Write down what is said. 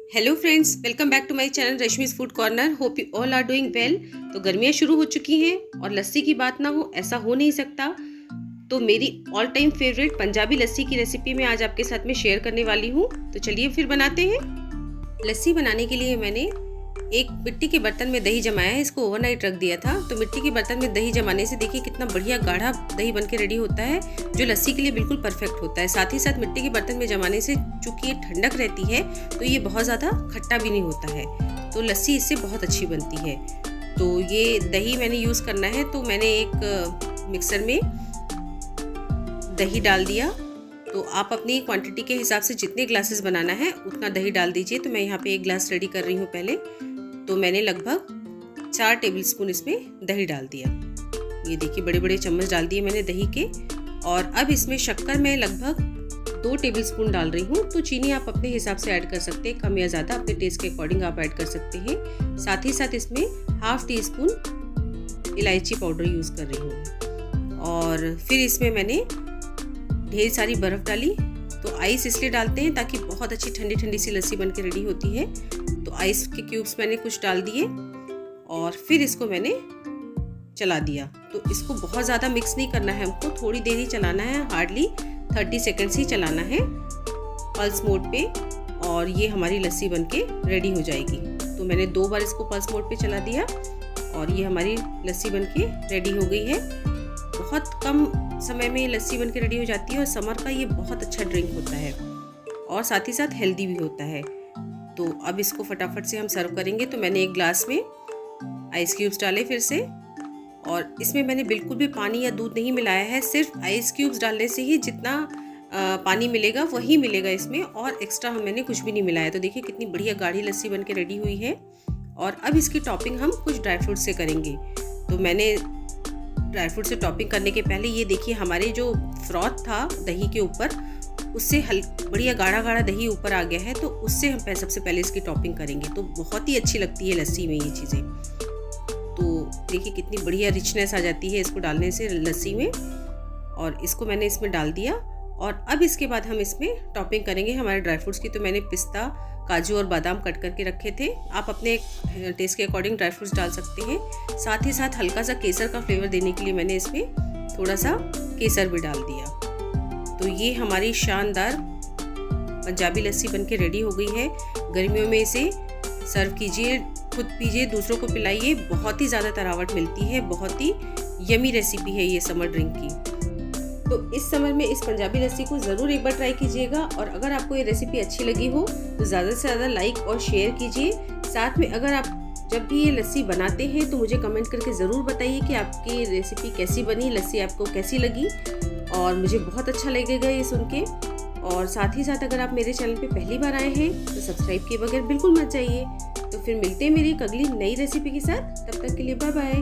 Hello friends, welcome back to my channel Rashmi's food corner. Hope you all are doing well. तो गर्मियाँ शुरू हो चुकी हैं और लस्सी की बात ना हो ऐसा हो नहीं सकता। तो मेरी all time favourite Punjabi lassi की रेसिपी मैं आज आपके साथ में शेयर करने वाली हूँ। तो चलिए फिर बनाते हैं। लस्सी बनाने के लिए मैंने एक मिट्टी के बर्तन में दही जमाया है। इसको ओवरनाइट रख दिया था। तो मिट्टी के बर्तन में दही जमाने से देखिए कितना बढ़िया गाढ़ा दही बनके रेडी होता है, जो लस्सी के लिए बिल्कुल परफेक्ट होता है। साथ ही साथ मिट्टी के बर्तन में जमाने से चूंकि ये ठंडक रहती है तो ये बहुत ज़्यादा खट्टा भी नहीं होता है, तो लस्सी इससे बहुत अच्छी बनती है। तो ये दही मैंने यूज़ करना है, तो मैंने एक मिक्सर में दही डाल दिया। तो आप अपनी क्वांटिटी के हिसाब से जितने ग्लासेस बनाना है उतना दही डाल दीजिए। तो मैं यहाँ पे 1 ग्लास रेडी कर रही हूँ पहले। तो मैंने लगभग 4 टेबलस्पून इसमें दही डाल दिया। ये देखिए बड़े बड़े चम्मच डाल दिए मैंने दही के। और अब इसमें शक्कर मैं लगभग 2 टेबलस्पून डाल रही हूँ। तो चीनी आप अपने हिसाब से ऐड कर सकते हैं, कम या ज़्यादा अपने टेस्ट के अकॉर्डिंग आप ऐड कर सकते हैं। साथ ही साथ इसमें ½ टीस्पून इलायची पाउडर यूज़ कर रही हूँ। और फिर इसमें मैंने ढेर सारी बर्फ़ डाली। तो आइस इसलिए डालते हैं ताकि बहुत अच्छी ठंडी ठंडी सी लस्सी बन के रेडी होती है। तो आइस के क्यूब्स मैंने कुछ डाल दिए और फिर इसको मैंने चला दिया। तो इसको बहुत ज़्यादा मिक्स नहीं करना है हमको, थोड़ी देर ही चलाना है, हार्डली 30 सेकेंड्स ही चलाना है पल्स मोड पे, और ये हमारी लस्सी बन के रेडी हो जाएगी। तो मैंने 2 बार इसको पल्स मोड पे चला दिया और ये हमारी लस्सी बन के रेडी हो गई है। बहुत कम समय में लस्सी बन के रेडी हो जाती है और समर का ये बहुत अच्छा ड्रिंक होता है और साथ ही साथ हेल्दी भी होता है। तो अब इसको फटाफट से हम सर्व करेंगे। तो मैंने 1 ग्लास में आइस क्यूब्स डाले फिर से, और इसमें मैंने बिल्कुल भी पानी या दूध नहीं मिलाया है। सिर्फ आइस क्यूब्स डालने से ही जितना पानी मिलेगा वही मिलेगा इसमें, और एक्स्ट्रा मैंने कुछ भी नहीं मिलाया। तो देखिए कितनी बढ़िया गाढ़ी लस्सी बन के रेडी हुई है। और अब इसकी टॉपिंग हम कुछ ड्राई फ्रूट से करेंगे। तो मैंने ड्राई फ्रूट से टॉपिंग करने के पहले ये देखिए हमारे जो फ्रॉथ था दही के ऊपर, उससे बढ़िया गाढ़ा गाढ़ा दही ऊपर आ गया है। तो उससे हम सबसे पहले इसकी टॉपिंग करेंगे। तो बहुत ही अच्छी लगती है लस्सी में ये चीज़ें। तो देखिए कितनी बढ़िया रिचनेस आ जाती है इसको डालने से लस्सी में। और इसको मैंने इसमें डाल दिया। और अब इसके बाद हम इसमें टॉपिंग करेंगे हमारे ड्राई फ्रूट्स की। तो मैंने पिस्ता, काजू और बादाम कट करके रखे थे। आप अपने टेस्ट के अकॉर्डिंग ड्राई फ्रूट्स डाल सकते हैं। साथ ही साथ हल्का सा केसर का फ्लेवर देने के लिए मैंने इसमें थोड़ा सा केसर भी डाल दिया। तो ये हमारी शानदार पंजाबी लस्सी बनके रेडी हो गई है। गर्मियों में इसे सर्व कीजिए, खुद पीजिए, दूसरों को पिलाइए। बहुत ही ज़्यादा तरावट मिलती है, बहुत ही यमी रेसिपी है ये समर ड्रिंक की। तो इस समर में इस पंजाबी लस्सी को ज़रूर एक बार ट्राई कीजिएगा। और अगर आपको ये रेसिपी अच्छी लगी हो तो ज़्यादा से ज़्यादा लाइक और शेयर कीजिए। साथ में अगर आप जब भी ये लस्सी बनाते हैं तो मुझे कमेंट करके ज़रूर बताइए कि आपकी रेसिपी कैसी बनी, लस्सी आपको कैसी लगी। और मुझे बहुत अच्छा लगेगा ये सुन के। और साथ ही साथ अगर आप मेरे चैनल पे पहली बार आए हैं तो सब्सक्राइब किए बगैर बिल्कुल मत जाइए। तो फिर मिलते हैं मेरी एक अगली नई रेसिपी के साथ। तब तक के लिए बाय बाय।